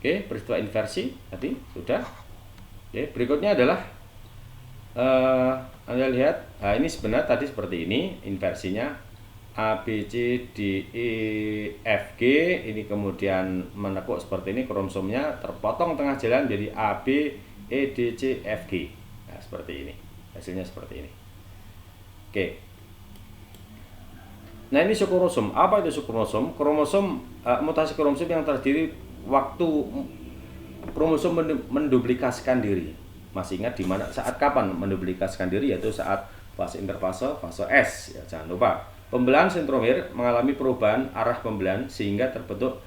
Oke, peristiwa inversi tadi sudah. Oke, berikutnya adalah Anda lihat, nah ini sebenarnya tadi seperti ini inversinya A, B, C, D, E, F, G. Ini kemudian menekuk seperti ini, kromosomnya terpotong tengah jalan jadi A, B, E, D, C, F, G. Nah, seperti ini. Hasilnya seperti ini. Oke. Nah, ini subkromosom. Apa itu subkromosom? Kromosom, mutasi kromosom yang terdiri waktu kromosom menduplikasikan diri. Masih ingat di mana saat kapan menduplikasikan diri, yaitu saat fase interfase, fase S ya, jangan lupa. Pembelahan sentromer mengalami perubahan arah pembelahan sehingga terbentuk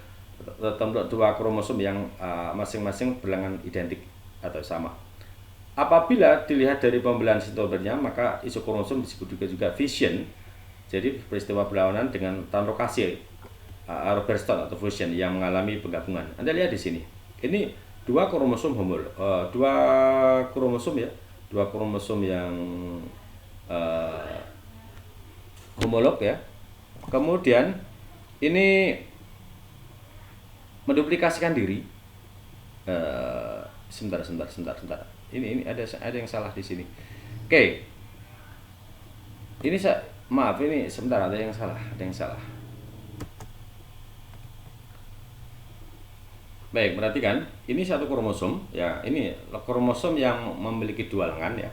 dua kromosom yang masing-masing berlengan identik atau sama. Apabila dilihat dari pembelahan sentromernya, maka isokromosom disebut juga fission. Jadi peristiwa berlawanan dengan translokasi Robertson atau fusion yang mengalami penggabungan. Anda lihat di sini. Ini dua kromosom dua kromosom yang homolog ya. Kemudian ini menduplikasikan diri. Sebentar. Ini ada yang salah di sini. Oke. Ini maaf, ini sebentar, ada yang salah. Baik, perhatikan, ini satu kromosom ya, ini kromosom yang memiliki dua lengan ya,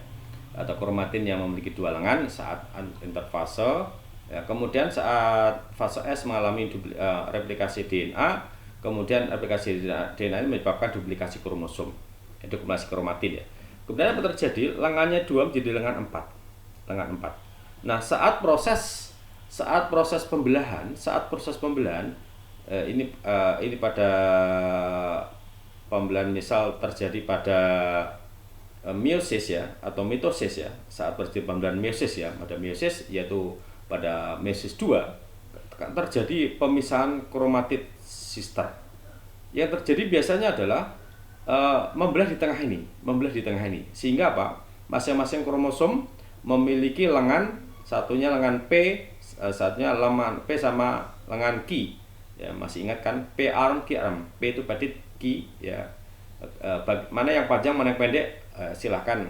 atau kromatin yang memiliki dua lengan saat interfase ya, kemudian saat fase S mengalami replikasi DNA, kemudian replikasi DNA ini menyebabkan duplikasi kromosom, duplikasi kromatin ya. Kemudian apa terjadi? Lengannya 2 menjadi lengan 4. Nah, saat proses pembelahan, ini pada pembelahan misal terjadi pada meiosis ya atau mitosis ya. Saat terjadi pembelahan meiosis ya, pada meiosis yaitu pada meiosis 2 terjadi pemisahan kromatid sister. Yang terjadi biasanya adalah membelah di tengah ini, sehingga apa? Masing-masing kromosom memiliki lengan, satunya lengan P, satunya lengan P sama lengan Q. Ya, masih ingat kan? P arm, Q arm. P itu petit, Q ya. Mana yang panjang, mana yang pendek, silahkan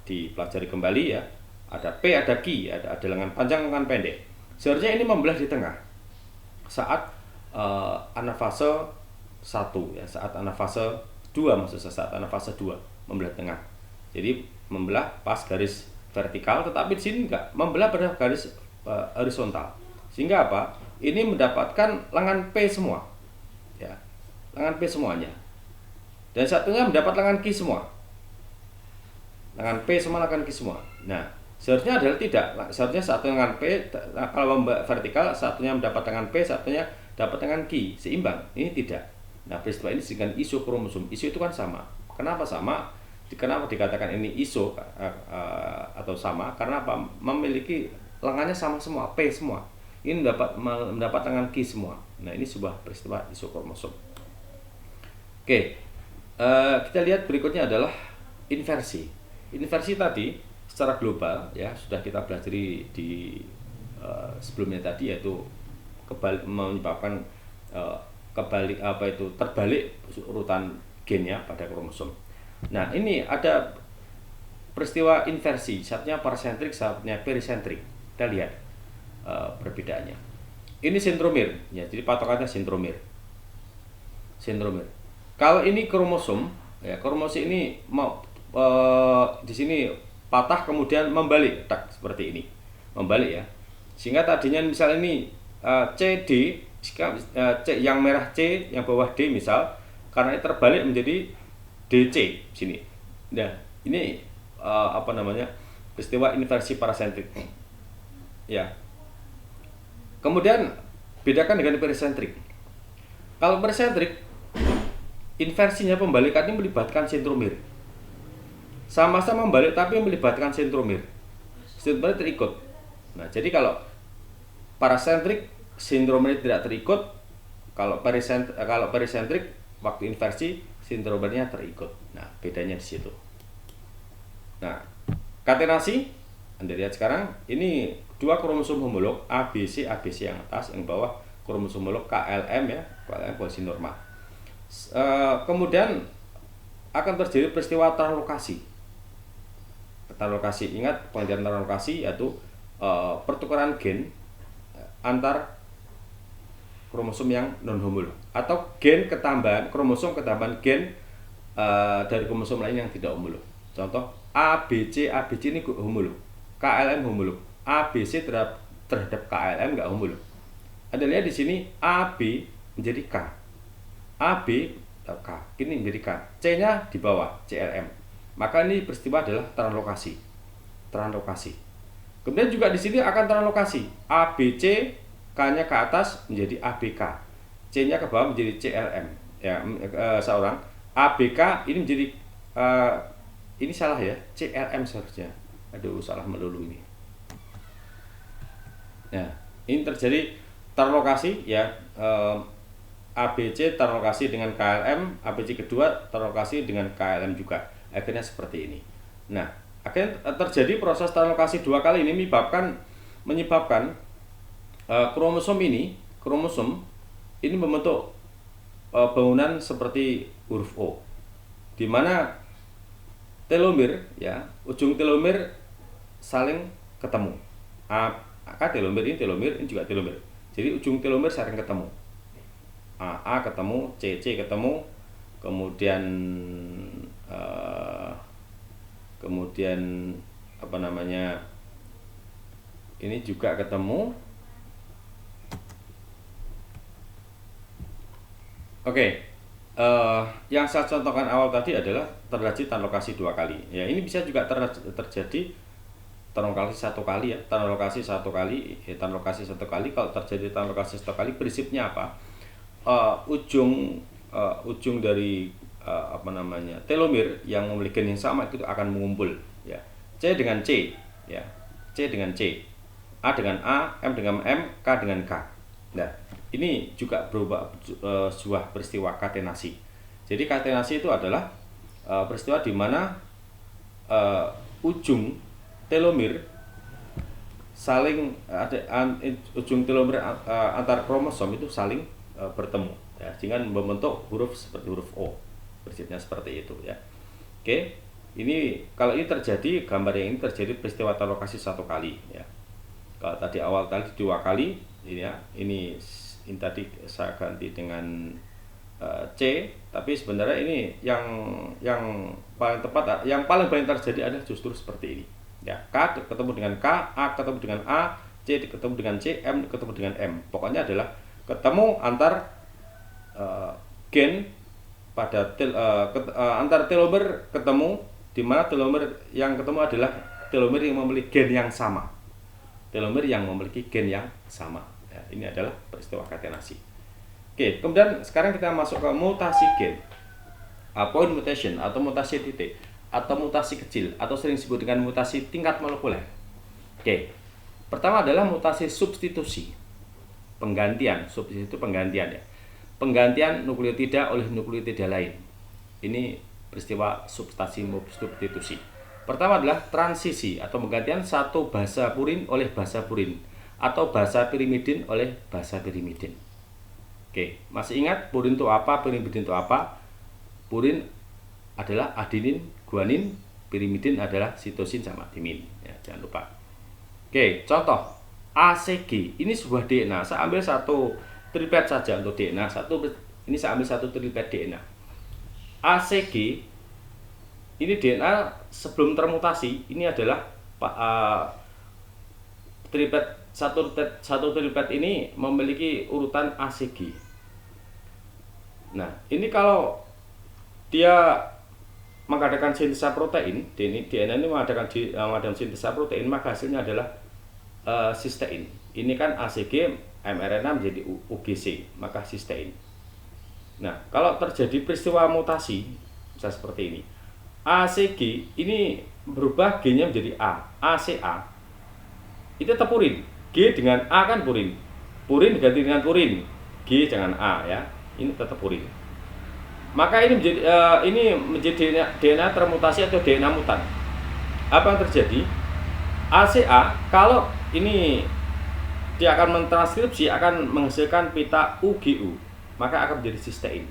dipelajari kembali ya. Ada P, ada Q, ada lengan panjang, lengan pendek. Seharusnya ini membelah di tengah saat anafase 1 ya, saat anafase 2 maksudnya, saat anafase 2 membelah tengah. Jadi membelah pas garis vertikal, tetapi di sini enggak, membelah pada garis horizontal. Sehingga apa? Ini mendapatkan lengan P semua. Ya. Lengan P semuanya. Dan satunya mendapat lengan Q semua. Lengan P semua, lengan Q semua. Nah, seharusnya adalah tidak. Seharusnya satu lengan P, kalau vertikal, satunya mendapat lengan P, satunya dapat lengan Q, seimbang. Ini tidak. Nah, peristiwa ini disebut isokromosom. Iso itu kan sama. Kenapa sama? Kenapa dikatakan ini iso atau sama? Karena apa? Memiliki lengannya sama semua, P semua. Ini mendapat lengan Q semua. Nah, ini sebuah peristiwa isokromosom. Oke, kita lihat berikutnya adalah inversi. Inversi tadi secara global ya sudah kita pelajari di sebelumnya tadi, yaitu menyebabkan terbalik urutan gennya pada kromosom. Nah, ini ada peristiwa inversi, satunya parasentrik, satunya perisentrik. Kita lihat perbedaannya. Ini sentromer ya, jadi patokannya sentromer. Kalau ini kromosom ya, kromosom ini mau di sini patah kemudian membalik, tak seperti ini, membalik ya. Sehingga tadinya misalnya ini CD, C yang merah C, yang bawah D misal, karena ini terbalik menjadi DC sini. Nah, ini peristiwa inversi parasentrik. Ya. Kemudian bedakan dengan perisentrik. Kalau perisentrik, inversinya pembalikan ini melibatkan sentromer. Sama-sama membalik tapi melibatkan sentromer. Sentromer terikut. Nah, jadi kalau parasentrik sentromer tidak terikut, kalau perisentrik waktu inversi sentromernya terikut. Nah, bedanya di situ. Nah, katenasi Anda lihat sekarang, ini dua kromosom homolog ABC yang atas, yang bawah kromosom homolog KLM ya, KLM posisi normal. Kemudian akan terjadi peristiwa translokasi. Translokasi, ingat pengertian translokasi yaitu pertukaran gen antar kromosom yang non homolog atau gen ketambahan kromosom ketambahan gen dari kromosom lain yang tidak homolog. Contoh ABC ini homolog, KLM homolog, ABC terhadap KLM nggak homolog. Anda lihat di sini AB menjadi K, AB K ini menjadi K, C-nya di bawah CLM. Maka ini peristiwa adalah translokasi. Kemudian juga di sini akan translokasi ABC, K-nya ke atas menjadi ABK, C-nya ke bawah menjadi CLM. Ya, seorang ABK ini menjadi ini salah ya, CLM seharusnya. Aduh, salah melulu ini. Nah, ini terjadi translokasi ya, ABC translokasi dengan KLM, ABC kedua translokasi dengan KLM juga. Akhirnya seperti ini. Nah, akhirnya terjadi proses translokasi dua kali ini menyebabkan kromosom ini membentuk bangunan seperti huruf O, di mana telomer ya, ujung telomer saling ketemu. Telomer ini juga telomer. Jadi ujung telomer saling ketemu. A ketemu, C ketemu, kemudian apa namanya? Ini juga ketemu. Oke. Yang saya contohkan awal tadi adalah terjadi translokasi dua kali. Ya, ini bisa juga terjadi translokasi satu kali ya, translokasi satu kali. Kalau terjadi translokasi satu kali, prinsipnya apa? Ujung dari telomer yang memiliki gen yang sama itu akan mengumpul ya. C dengan C ya, C dengan C, A dengan A, M dengan M, K dengan K. Nah, ini juga berubah sebuah peristiwa katenasi. Jadi katenasi itu adalah peristiwa di mana ujung telomer saling ujung telomer antar kromosom itu saling bertemu ya, sehingga membentuk huruf seperti huruf O. Prinsipnya seperti itu ya. Oke, ini kalau ini terjadi, gambar yang ini terjadi peristiwa translokasi satu kali ya. Kalau tadi awal tadi dua kali ini ya, ini tadi saya ganti dengan C, tapi sebenarnya ini yang paling tepat, yang paling banyak terjadi adalah justru seperti ini ya. K ketemu dengan K, A ketemu dengan A, C ketemu dengan C, M ketemu dengan M. Pokoknya adalah ketemu antar gen pada antar telomer ketemu, di mana telomer yang ketemu adalah telomer yang memiliki gen yang sama. Telomer yang memiliki gen yang sama. Ya, ini adalah peristiwa katenasi. Oke, kemudian sekarang kita masuk ke mutasi gen. Point mutation atau mutasi titik atau mutasi kecil atau sering disebut dengan mutasi tingkat molekuler. Oke. Pertama adalah mutasi substitusi. Substitusi itu penggantian ya. Penggantian nukleotida oleh nukleotida lain. Ini peristiwa substitusi. Pertama adalah transisi atau penggantian satu basa purin oleh basa purin atau basa pirimidin oleh basa pirimidin. Oke, masih ingat purin itu apa, pirimidin itu apa? Purin adalah adenin, guanin, pirimidin adalah sitosin sama timin. Ya, jangan lupa. Oke, contoh ACG ini sebuah DNA. Saya ambil satu triplet saja untuk DNA. Ini saya ambil satu triplet DNA. ACG ini DNA sebelum termutasi. Ini adalah triplet satu triplet ini memiliki urutan ACG. Nah, ini kalau dia mengadakan sintesa protein, DNA ini mengadakan sintesa protein, maka hasilnya adalah sistein. Ini kan ACG, mRNA menjadi UGC, maka sistein. Nah, kalau terjadi peristiwa mutasi, bisa seperti ini. ACG ini berubah gennya menjadi ACA. Itu tetap purin. G dengan A kan purin. Purin diganti dengan purin. G dengan A ya. Ini tetap purin. Maka ini menjadi DNA termutasi atau DNA mutan. Apa yang terjadi? ACA kalau ini dia akan mentranskripsi, akan menghasilkan pita UGU, maka akan menjadi sistein.